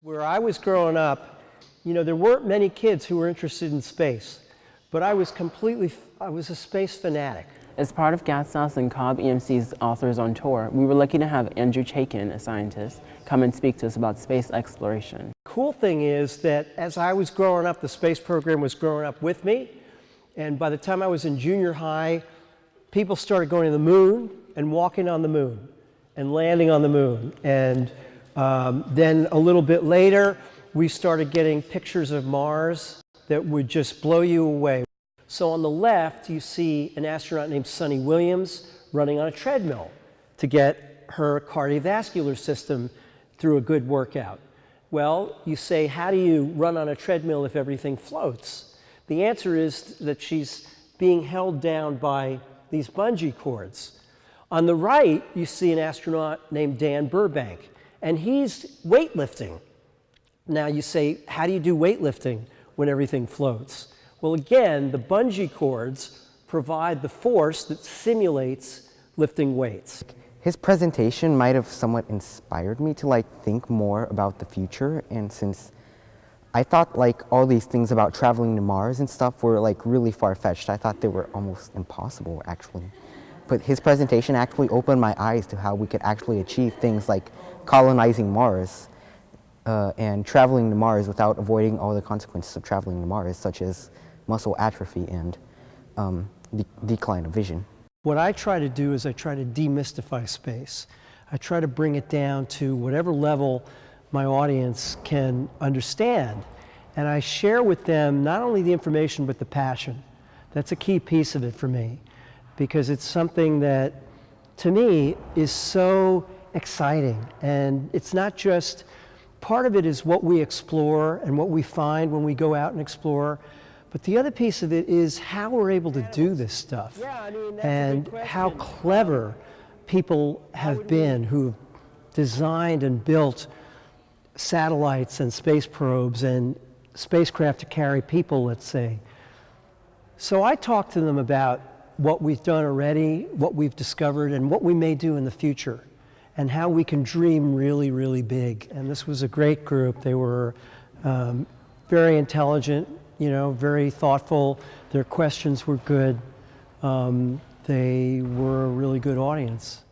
Where I was growing up, there weren't many kids who were interested in space, but I was a space fanatic. As part of GasSauce and Cobb EMC's Authors on Tour, we were lucky to have Andrew Chaikin, a scientist, come and speak to us about space exploration. Cool thing is that as I was growing up, the space program was growing up with me, and by the time I was in junior high, people started going to the moon and walking on the moon and landing on the moon. And then a little bit later, we started getting pictures of Mars that would just blow you away. So on the left, you see an astronaut named Sunny Williams running on a treadmill to get her cardiovascular system through a good workout. Well, you say, how do you run on a treadmill if everything floats? The answer is that she's being held down by these bungee cords. On the right, you see an astronaut named Dan Burbank, and he's weightlifting. Now you say, how do you do weightlifting when everything floats? Well, again, the bungee cords provide the force that simulates lifting weights. His presentation might have somewhat inspired me to think more about the future, and since I thought all these things about traveling to Mars and stuff were really far-fetched, I thought they were almost impossible actually. But his presentation actually opened my eyes to how we could actually achieve things like colonizing Mars and traveling to Mars without avoiding all the consequences of traveling to Mars, such as muscle atrophy and decline of vision. What I try to do is I try to demystify space. I try to bring it down to whatever level my audience can understand. And I share with them not only the information, but the passion. That's a key piece of it for me, because it's something that, to me, is so exciting. And it's not just, part of it is what we explore and what we find when we go out and explore, but the other piece of it is how we're able to do this stuff. And how clever people have been who've designed and built satellites and space probes and spacecraft to carry people, let's say. So I talk to them about what we've done already, what we've discovered, and what we may do in the future, and how we can dream really, really big. And this was a great group. They were very intelligent, very thoughtful. Their questions were good. They were a really good audience.